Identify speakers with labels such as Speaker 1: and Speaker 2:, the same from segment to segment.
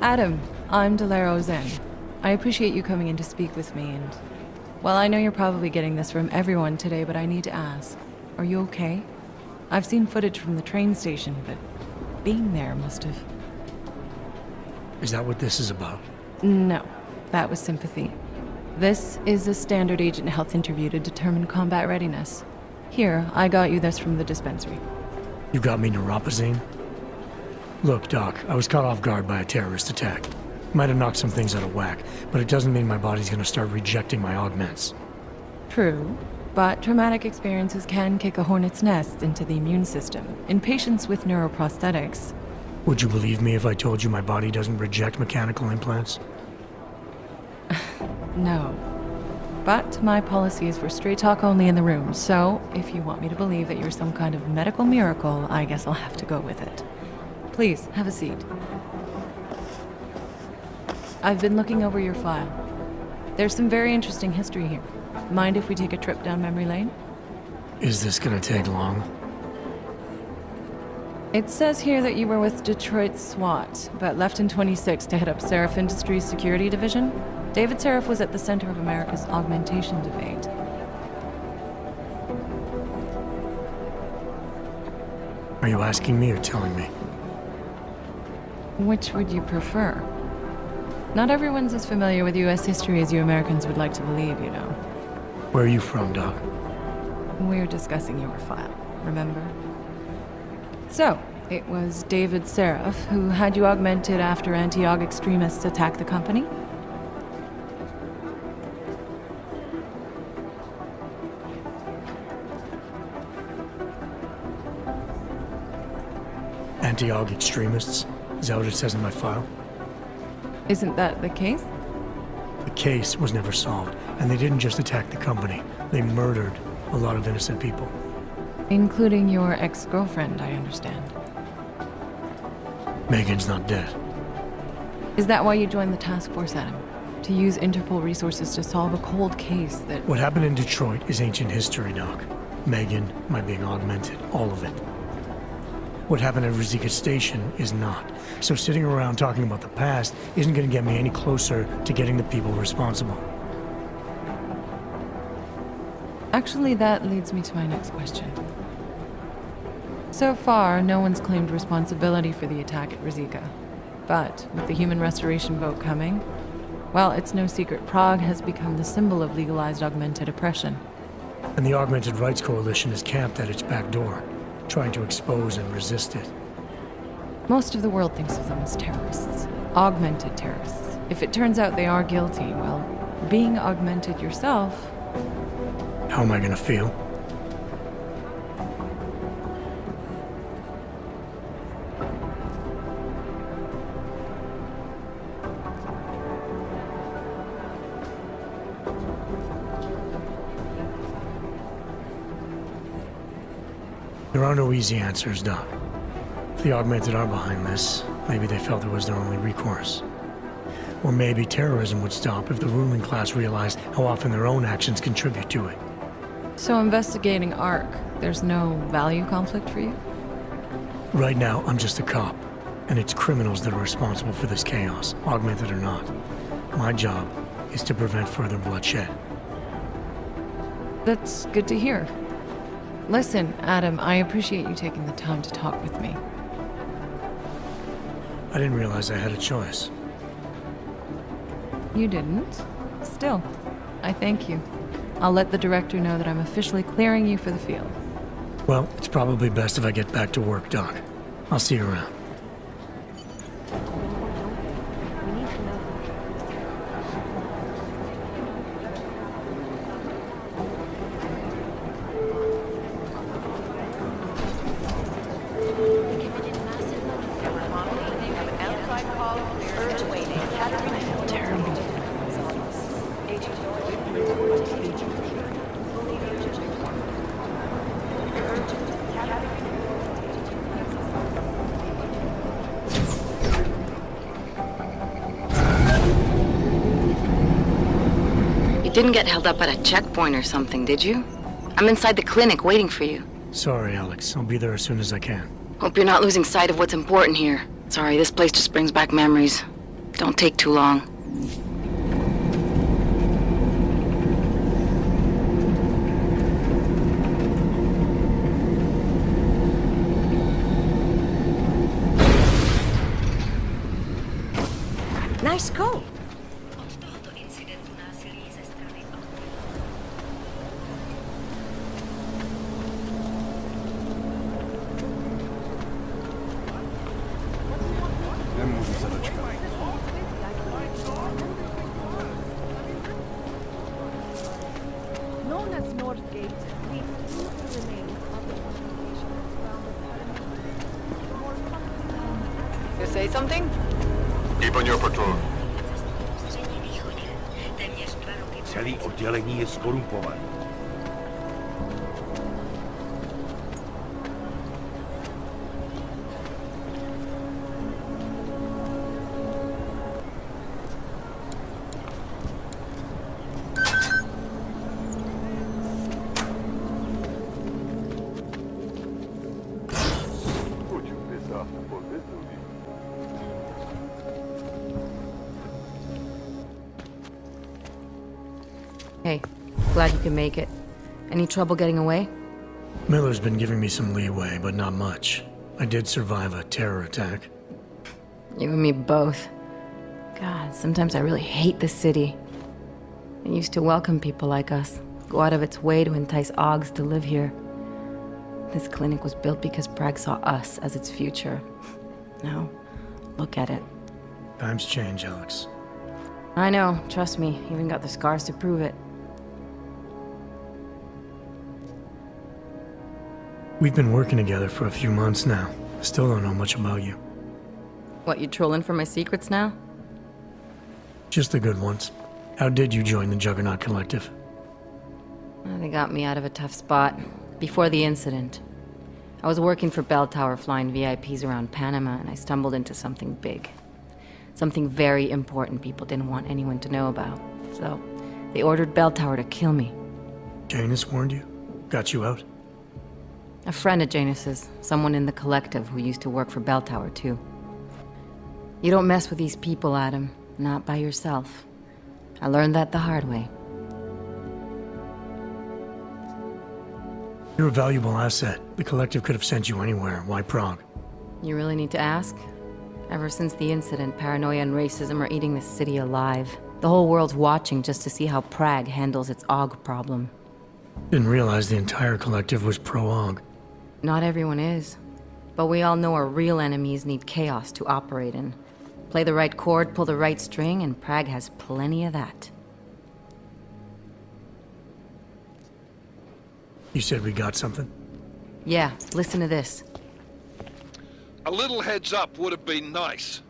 Speaker 1: Adam, I'm Delaro Zen. I appreciate you coming in to speak with me, and... Well, I know you're probably getting this from everyone today, but I need to ask. Are you okay? I've seen footage from the train station, but being there must have...
Speaker 2: Is that what this is about?
Speaker 1: No, that was sympathy. This is a standard agent health interview to determine combat readiness. Here, I got you this from the dispensary.
Speaker 2: You got me neuropazine? Look, Doc, I was caught off guard by a terrorist attack. Might have knocked some things out of whack, but it doesn't mean my body's gonna start rejecting my augments.
Speaker 1: True, but traumatic experiences can kick a hornet's nest into the immune system. In patients with neuroprosthetics...
Speaker 2: Would you believe me if I told you my body doesn't reject mechanical implants?
Speaker 1: No. But my policy is for straight talk only in the room, so if you want me to believe that you're some kind of medical miracle, I guess I'll have to go with it. Please, have a seat. I've been looking over your file. There's some very interesting history here. Mind if we take a trip down memory lane?
Speaker 2: Is this gonna take long?
Speaker 1: It says here that you were with Detroit SWAT, but left in 26 to head up Seraph Industries' security division. David Seraph was at the center of America's augmentation debate.
Speaker 2: Are you asking me or telling me?
Speaker 1: Which would you prefer? Not everyone's as familiar with U.S. history as you Americans would like to believe, you know.
Speaker 2: Where are you from, Doc?
Speaker 1: We're discussing your file, remember? So, it was David Seraph who had you augmented after anti-aug extremists attacked the company?
Speaker 2: Anti-aug extremists? Is that what it says in my file?
Speaker 1: Isn't that the case?
Speaker 2: The case was never solved, and they didn't just attack the company. They murdered a lot of innocent people.
Speaker 1: Including your ex-girlfriend, I understand.
Speaker 2: Megan's not dead.
Speaker 1: Is that why you joined the task force, Adam? To use Interpol resources to solve a cold case that...
Speaker 2: What happened in Detroit is ancient history, Doc. Megan, my being augmented, all of it. What happened at Rosika Station is not. So sitting around talking about the past isn't going to get me any closer to getting the people responsible.
Speaker 1: Actually, that leads me to my next question. So far, no one's claimed responsibility for the attack at Rosika. But with the human restoration vote coming, well, it's no secret Prague has become the symbol of legalized augmented oppression.
Speaker 2: And the Augmented Rights Coalition is camped at its back door, trying to expose and resist it.
Speaker 1: Most of the world thinks of them as terrorists. Augmented terrorists. If it turns out they are guilty, well, being augmented yourself...
Speaker 2: How am I gonna feel? There are no easy answers, Doc. If the Augmented are behind this, maybe they felt it was their only recourse. Or maybe terrorism would stop if the ruling class realized how often their own actions contribute to it.
Speaker 1: So investigating ARC, there's no value conflict for you?
Speaker 2: Right now, I'm just a cop, and it's criminals that are responsible for this chaos, augmented or not. My job is to prevent further bloodshed.
Speaker 1: That's good to hear. Listen, Adam, I appreciate you taking the time to talk with me.
Speaker 2: I didn't realize I had a choice.
Speaker 1: You didn't? Still, I thank you. I'll let the director know that I'm officially clearing you for the field.
Speaker 2: Well, it's probably best if I get back to work, Doc. I'll see you around.
Speaker 3: Didn't get held up at a checkpoint or something, did you? I'm inside the clinic waiting for you.
Speaker 2: Sorry, Alex. I'll be there as soon as I can.
Speaker 3: Hope you're not losing sight of what's important here. Sorry, this place just brings back memories. Don't take too long.
Speaker 4: Nice coat.
Speaker 5: Nemůžu se dočkat.
Speaker 6: Known as Northgate, the exclusive remains of the fortification around the perimeter. More commonly
Speaker 1: You say something?
Speaker 7: Keep on your patrol.
Speaker 5: Celý oddělení je skorumpované.
Speaker 4: Hey, glad you can make it. Any trouble getting away?
Speaker 2: Miller's been giving me some leeway, but not much. I did survive a terror attack.
Speaker 4: You and me both. God, sometimes I really hate this city. It used to welcome people like us, go out of its way to entice Augs to live here. This clinic was built because Prague saw us as its future. Now, look at it.
Speaker 2: Times change, Alex.
Speaker 4: I know, trust me, even got the scars to prove it.
Speaker 2: We've been working together for a few months now. Still don't know much about you.
Speaker 4: What, you trolling for my secrets now?
Speaker 2: Just the good ones. How did you join the Juggernaut Collective?
Speaker 4: Well, they got me out of a tough spot. Before the incident, I was working for Bell Tower flying VIPs around Panama, and I stumbled into something big. Something very important people didn't want anyone to know about. So, they ordered Bell Tower to kill me.
Speaker 2: Janus warned you? Got you out?
Speaker 4: A friend of Janus's, someone in the collective who used to work for Bell Tower too. You don't mess with these people, Adam. Not by yourself. I learned that the hard way.
Speaker 2: You're a valuable asset. The collective could have sent you anywhere. Why Prague?
Speaker 4: You really need to ask? Ever since the incident, paranoia and racism are eating this city alive. The whole world's watching just to see how Prague handles its AUG problem.
Speaker 2: Didn't realize the entire collective was pro-AUG.
Speaker 4: Not everyone is. But we all know our real enemies need chaos to operate in. Play the right chord, pull the right string, and Prague has plenty of that.
Speaker 2: You said we got something?
Speaker 4: Yeah, listen to this.
Speaker 8: A little heads up would have been nice.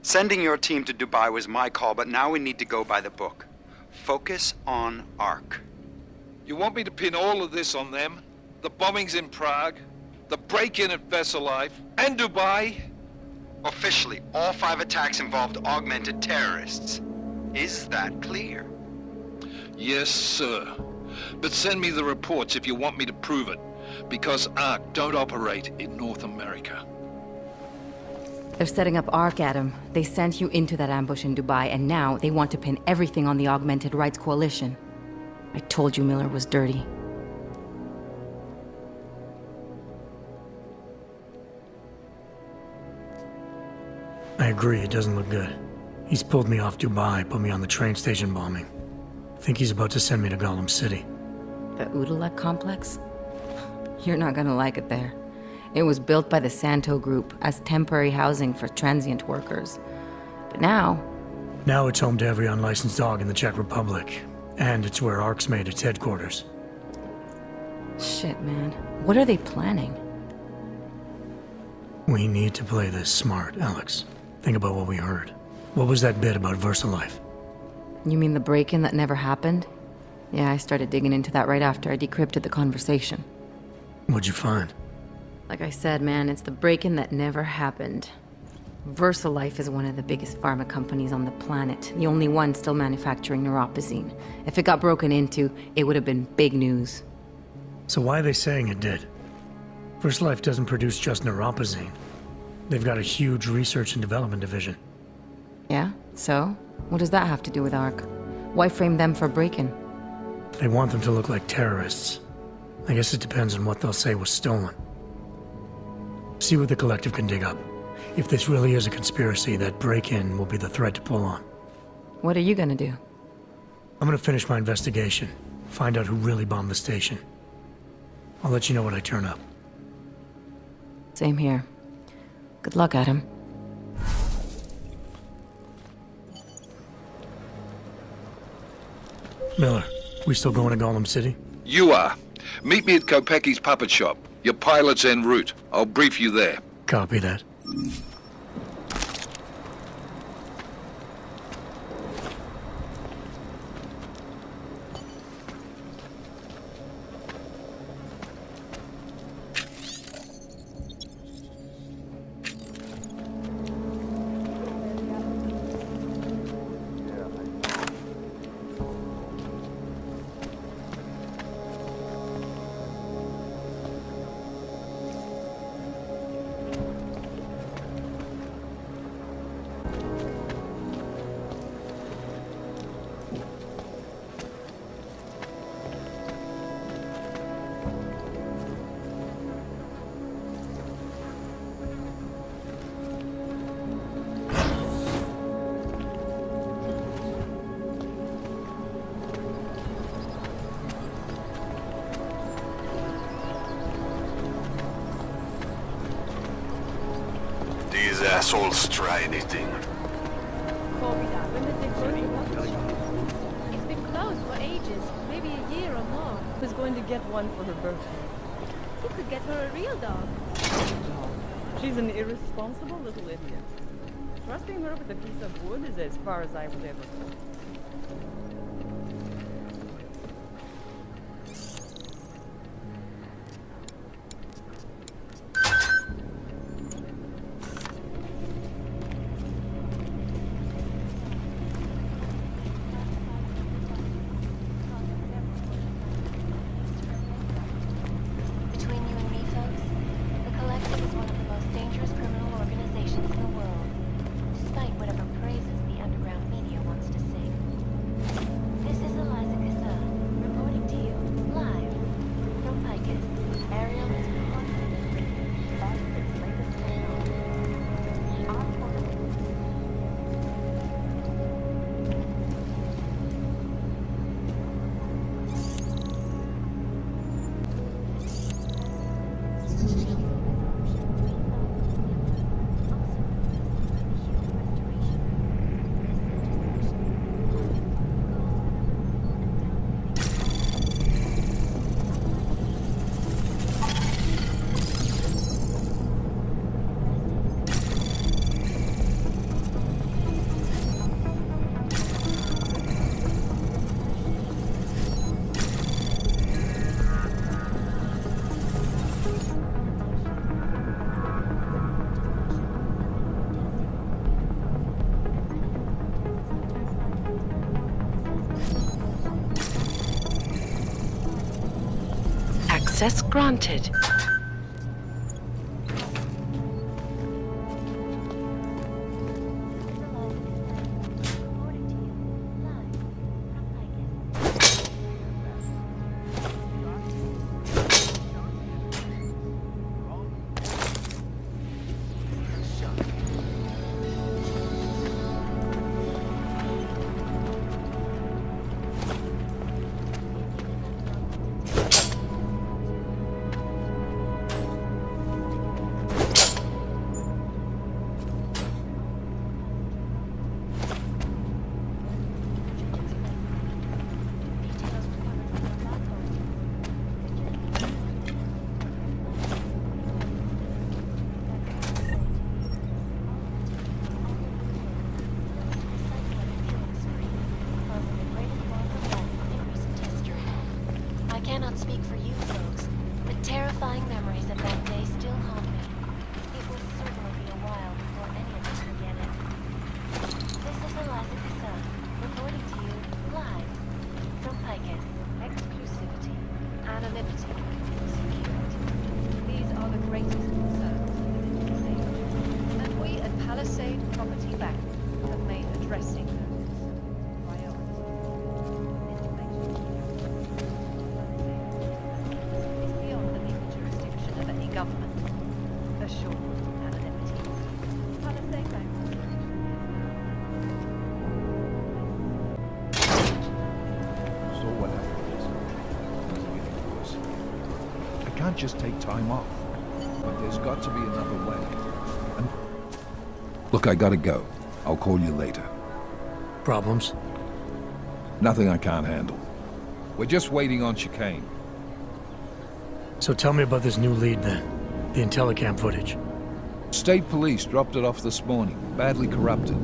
Speaker 9: Sending your team to Dubai was my call, but now we need to go by the book. Focus on ARC.
Speaker 8: You want me to pin all of this on them? The bombings in Prague, the break-in at Vesellife, and Dubai?
Speaker 9: Officially, all 5 attacks involved augmented terrorists. Is that clear?
Speaker 8: Yes, sir. But send me the reports if you want me to prove it, because ARC don't operate in North America.
Speaker 4: They're setting up ARC, Adam. They sent you into that ambush in Dubai, and now they want to pin everything on the Augmented Rights Coalition. I told you Miller was dirty.
Speaker 2: I agree, it doesn't look good. He's pulled me off Dubai, put me on the train station bombing. Think he's about to send me to Golen City.
Speaker 4: The Udalek complex? You're not gonna like it there. It was built by the Santo Group as temporary housing for transient workers. But now...
Speaker 2: Now it's home to every unlicensed dog in the Czech Republic. And it's where ARC's made its headquarters.
Speaker 4: Shit, man. What are they planning?
Speaker 2: We need to play this smart, Alex. Think about what we heard. What was that bit about VersaLife?
Speaker 4: You mean the break-in that never happened? Yeah, I started digging into that right after I decrypted the conversation.
Speaker 2: What'd you find?
Speaker 4: Like I said, man, it's the break-in that never happened. VersaLife is one of the biggest pharma companies on the planet, the only one still manufacturing neuropozyne. If it got broken into, it would have been big news.
Speaker 2: So why are they saying it did? VersaLife doesn't produce just neuropozyne. They've got a huge research and development division.
Speaker 4: Yeah? So? What does that have to do with Ark? Why frame them for break-in?
Speaker 2: They want them to look like terrorists. I guess it depends on what they'll say was stolen. See what the Collective can dig up. If this really is a conspiracy, that break-in will be the thread to pull on.
Speaker 4: What are you gonna do?
Speaker 2: I'm gonna finish my investigation. Find out who really bombed the station. I'll let you know when I turn up.
Speaker 4: Same here. Good luck, Adam.
Speaker 2: Miller, we still going to Golen City?
Speaker 8: You are. Meet me at Kopecki's puppet shop. Your pilot's en route. I'll brief you there.
Speaker 2: Copy that.
Speaker 7: These assholes try anything.
Speaker 6: It's been closed for ages, maybe a year or more.
Speaker 10: Who's going to get one for her birthday?
Speaker 6: You could get her a real dog.
Speaker 10: She's an irresponsible little idiot. Trusting her with a piece of wood is as far as I would ever go.
Speaker 11: Between you and me, folks, the Collective is one of the most dangerous criminal organizations in the world, despite whatever praises the underground media wants to sing. This is Eliza Kassa, reporting to you, live, from Picus. Ariel is reporting. That's the latest technology. Our
Speaker 3: Access granted.
Speaker 11: I cannot speak for you folks, but terrifying memories of that day still haunt me. It will certainly be a while before any of us forget it. This is Eliza Kassa, reporting to you live from Picus.
Speaker 6: Exclusivity, anonymity, security. These are the greatest concerns within this age. And we at Palisade Property Bank have made a stressing priority. It's beyond the legal jurisdiction of any government. Assured anonymity. Have a safe day.
Speaker 8: So what happened is, things are getting worse. I can't just take time off, but there's got to be another way. And look, I gotta go. I'll call you later.
Speaker 2: Problems?
Speaker 8: Nothing I can't handle. We're just waiting on chicane.
Speaker 2: So tell me about this new lead then. The Intellicam footage.
Speaker 8: State police dropped it off this morning, badly corrupted.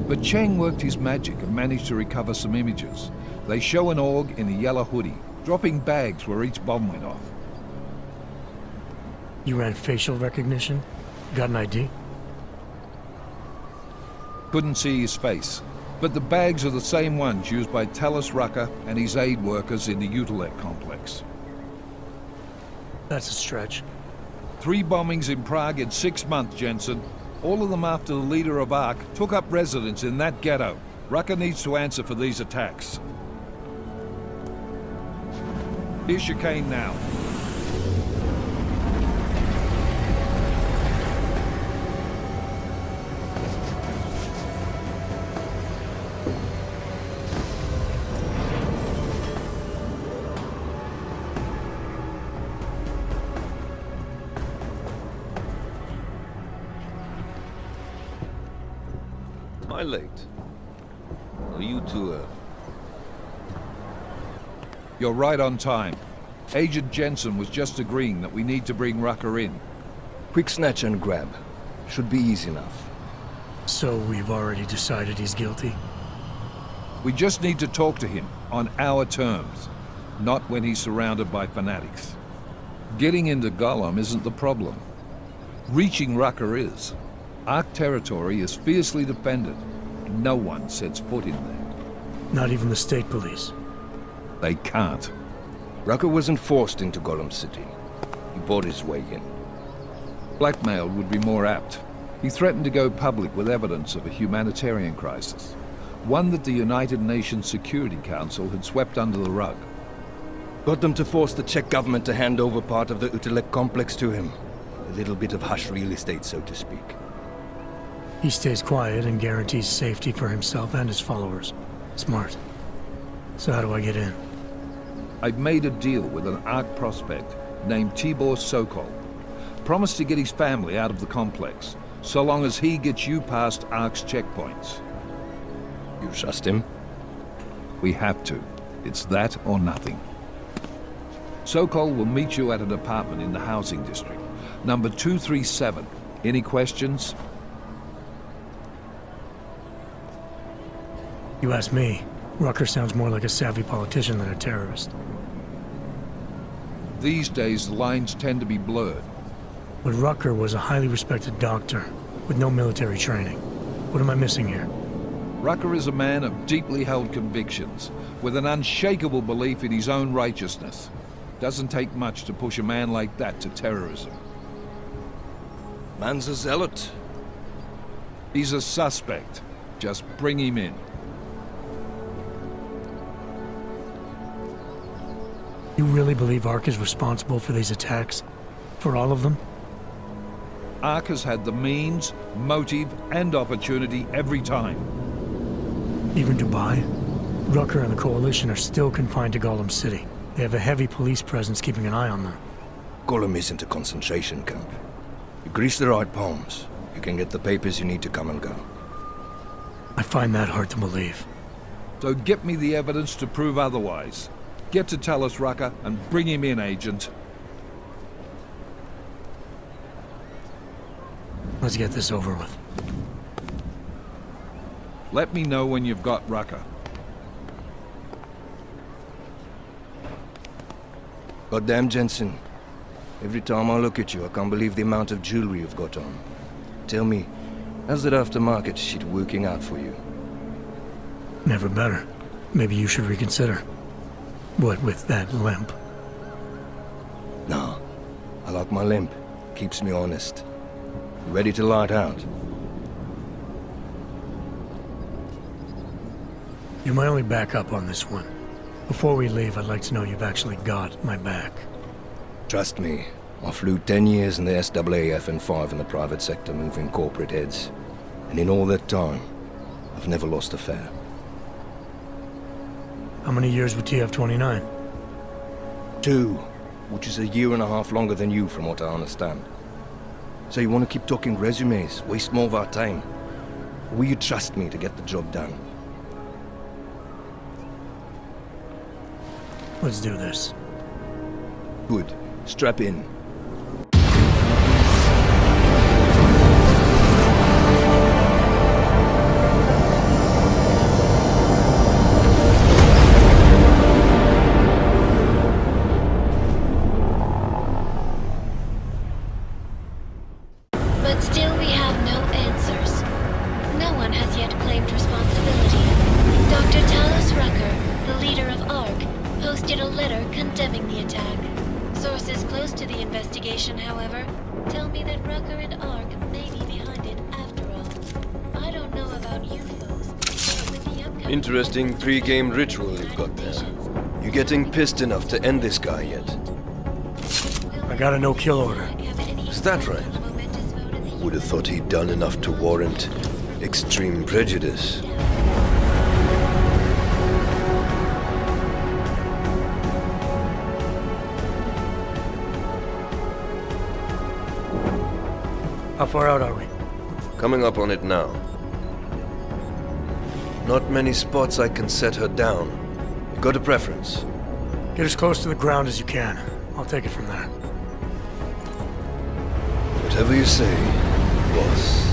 Speaker 8: But Cheng worked his magic and managed to recover some images. They show an org in a yellow hoodie, dropping bags where each bomb went off.
Speaker 2: You ran facial recognition? Got an ID?
Speaker 8: Couldn't see his face, but the bags are the same ones used by Talos Rucker and his aid workers in the Utilec complex.
Speaker 2: That's a stretch.
Speaker 8: 3 bombings in Prague in 6 months, Jensen. All of them after the leader of ARC took up residence in that ghetto. Rucker needs to answer for these attacks. Here's chicane now.
Speaker 5: Am I late? Are you two,
Speaker 8: You're right on time. Agent Jensen was just agreeing that we need to bring Rucker in.
Speaker 5: Quick snatch and grab. Should be easy enough.
Speaker 2: So we've already decided he's guilty?
Speaker 8: We just need to talk to him on our terms, not when he's surrounded by fanatics. Getting into Golen isn't the problem. Reaching Rucker is. ARC territory is fiercely defended. No one sets foot in there.
Speaker 2: Not even the state police?
Speaker 8: They can't.
Speaker 5: Rucker wasn't forced into Golen City. He bought his way in.
Speaker 8: Blackmailed would be more apt. He threatened to go public with evidence of a humanitarian crisis. One that the United Nations Security Council had swept under the rug.
Speaker 5: Got them to force the Czech government to hand over part of the Utilec complex to him. A little bit of hush real estate, so to speak.
Speaker 2: He stays quiet and guarantees safety for himself and his followers. Smart. So how do I get in?
Speaker 8: I've made a deal with an ARC prospect named Tibor Sokol. Promised to get his family out of the complex, so long as he gets you past ARC's checkpoints.
Speaker 5: You trust him?
Speaker 8: We have to. It's that or nothing. Sokol will meet you at an apartment in the housing district. Number 237. Any questions?
Speaker 2: You ask me, Rucker sounds more like a savvy politician than a terrorist.
Speaker 8: These days, the lines tend to be blurred.
Speaker 2: But Rucker was a highly respected doctor, with no military training. What am I missing here?
Speaker 8: Rucker is a man of deeply held convictions, with an unshakable belief in his own righteousness. Doesn't take much to push a man like that to terrorism.
Speaker 5: Man's a zealot.
Speaker 8: He's a suspect. Just bring him in.
Speaker 2: You really believe ARC is responsible for these attacks? For all of them?
Speaker 8: ARC has had the means, motive, and opportunity every time.
Speaker 2: Even Dubai? Rucker and the Coalition are still confined to Golen City. They have a heavy police presence keeping an eye on them.
Speaker 5: Golen isn't a concentration camp. You grease the right palms, you can get the papers you need to come and go.
Speaker 2: I find that hard to believe.
Speaker 8: So get me the evidence to prove otherwise. Get to Talos Rucker and bring him in, Agent.
Speaker 2: Let's get this over with.
Speaker 8: Let me know when you've got Rucker.
Speaker 5: Goddamn, Jensen. Every time I look at you, I can't believe the amount of jewelry you've got on. Tell me, how's that aftermarket shit working out for you?
Speaker 2: Never better. Maybe you should reconsider. What with that limp?
Speaker 5: No. I like my limp. Keeps me honest. Ready to light out.
Speaker 2: You're my only backup on this one. Before we leave, I'd like to know you've actually got my back.
Speaker 5: Trust me, I flew 10 years in the SAAF and 5 in the private sector moving corporate heads. And in all that time, I've never lost a fare.
Speaker 2: How many years with TF-29?
Speaker 5: 2, which is a year and a half longer than you from what I understand. So you want to keep talking resumes, waste more of our time? Or will you trust me to get the job done?
Speaker 2: Let's do this.
Speaker 5: Good. Strap in.
Speaker 11: But still we have no answers. No one has yet claimed responsibility. Dr. Talos Rucker, the leader of ARC, posted a letter condemning the attack. Sources close to the investigation, however, tell me that Rucker and ARC may be behind it after all. I don't know about you folks, but with the upcoming...
Speaker 5: Interesting pre-game ritual you've got there. You getting pissed enough to end this guy yet?
Speaker 2: I got a no-kill order.
Speaker 5: Is that right? Would have thought he'd done enough to warrant extreme prejudice.
Speaker 2: How far out are we?
Speaker 5: Coming up on it now. Not many spots I can set her down. You got a preference?
Speaker 2: Get as close to the ground as you can. I'll take it from there.
Speaker 5: Whatever you say, boss.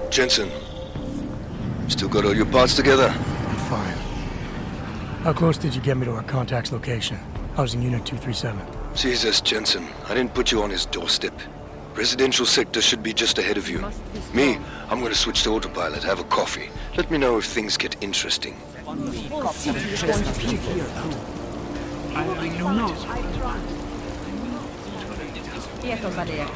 Speaker 5: Jensen, still got all your parts together?
Speaker 2: I'm fine. How close did you get me to our contact's location? Housing Unit 237.
Speaker 5: Jesus, Jensen, I didn't put you on his doorstep. Residential sector should be just ahead of you. Me, I'm gonna switch to autopilot, have a coffee. Let me know if things get interesting.
Speaker 10: Tietoväliä.